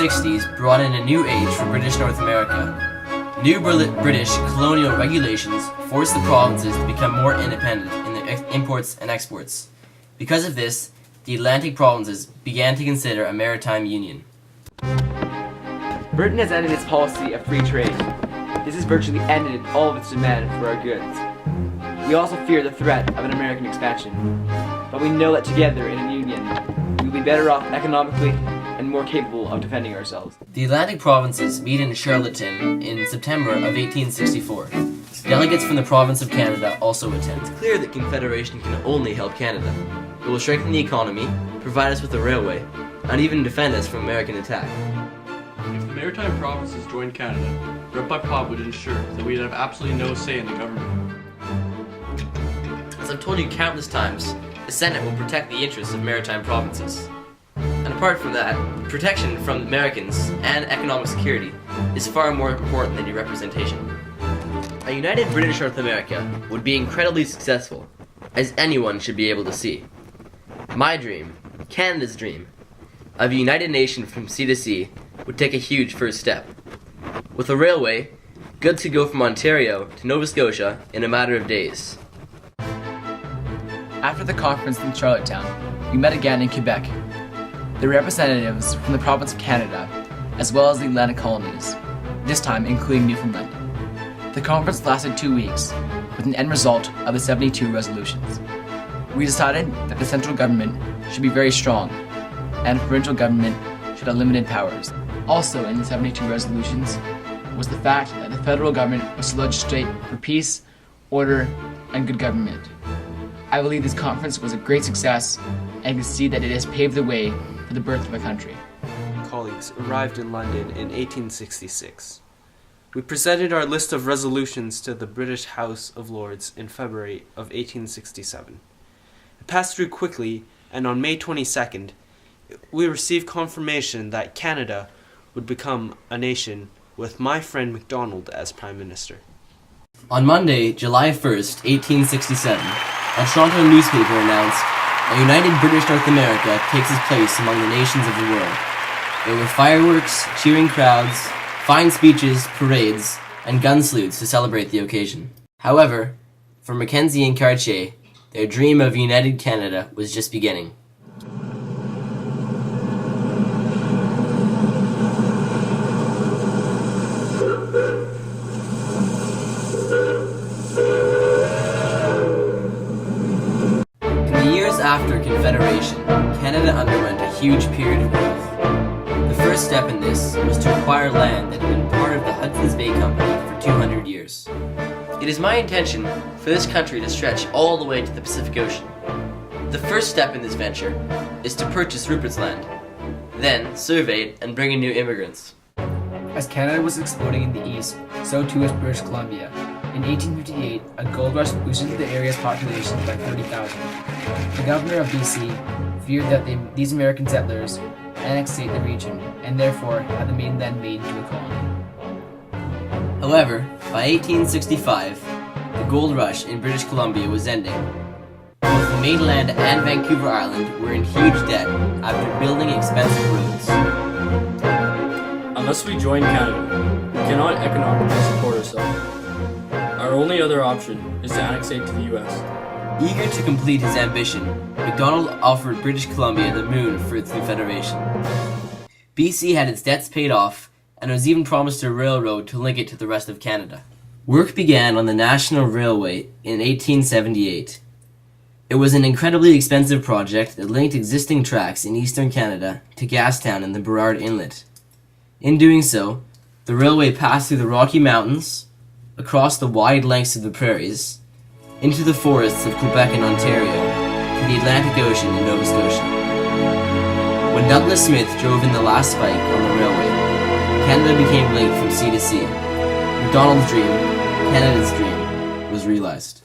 1860s brought in a new age for British North America. New British colonial regulations forced the provinces to become more independent in their imports and exports. Because of this, the Atlantic provinces began to consider a maritime union. Britain has ended its policy of free trade. This has virtually ended all of its demand for our goods. We also fear the threat of an American expansion, but we know that together in a union, we will be better off economically and more capable of defending ourselves. The Atlantic provinces meet in Charlottetown in September of 1864. Delegates from the province of Canada also attend. It's clear that Confederation can only help Canada. It will strengthen the economy, provide us with a railway, and even defend us from American attack. If the maritime provinces joined Canada, Rep by Pod would ensure that we'd have absolutely no say in the government. As I've told you countless times, the Senate will protect the interests of maritime provinces. And apart from that, protection from Americans and economic security is far more important than your representation. A united British North America would be incredibly successful, as anyone should be able to see. My dream, Canada's dream, of a united nation from sea to sea would take a huge first step. With a railway, goods could go from Ontario to Nova Scotia in a matter of days. After the conference in Charlottetown, we met again in Quebec. The representatives from the province of Canada, as well as the Atlantic colonies, this time including Newfoundland. The conference lasted 2 weeks, with an end result of the 72 resolutions. We decided that the central government should be very strong, and provincial government should have limited powers. Also in the 72 resolutions was the fact that the federal government was to legislate for peace, order, and good government. I believe this conference was a great success and can see that it has paved the way for the birth of a country. Colleagues arrived in London in 1866. We presented our list of resolutions to the British House of Lords in February of 1867. It passed through quickly, and on May 22nd, we received confirmation that Canada would become a nation with my friend Macdonald as Prime Minister. On Monday, July 1st, 1867, a Toronto newspaper announced, "A united British North America takes its place among the nations of the world." There were fireworks, cheering crowds, fine speeches, parades, and gun salutes to celebrate the occasion. However, for Mackenzie and Cartier, their dream of united Canada was just beginning. In the years after Confederation, Canada underwent a huge period of growth. The first step in this was to acquire land that had been part of the Hudson's Bay Company for 200 years. It is my intention for this country to stretch all the way to the Pacific Ocean. The first step in this venture is to purchase Rupert's Land, then survey it and bring in new immigrants. As Canada was exploding in the east, so too was British Columbia. In 1858, a gold rush boosted the area's population by 30,000. The governor of BC feared that these American settlers annexate the region, and therefore had the mainland made into a colony. However, by 1865, the gold rush in British Columbia was ending. Both the mainland and Vancouver Island were in huge debt after building expensive roads. Unless we join Canada, we cannot economically support ourselves. Our only other option is to annexate to the US. Eager to complete his ambition, Macdonald offered British Columbia the moon for its new federation. BC had its debts paid off, and was even promised a railroad to link it to the rest of Canada. Work began on the National Railway in 1878. It was an incredibly expensive project that linked existing tracks in eastern Canada to Gastown in the Burrard Inlet. In doing so, the railway passed through the Rocky Mountains, across the wide lengths of the prairies, into the forests of Quebec and Ontario, to the Atlantic Ocean in Nova Scotia. When Douglas Smith drove in the last spike on the railway, Canada became linked from sea to sea. Macdonald's dream, Canada's dream, was realized.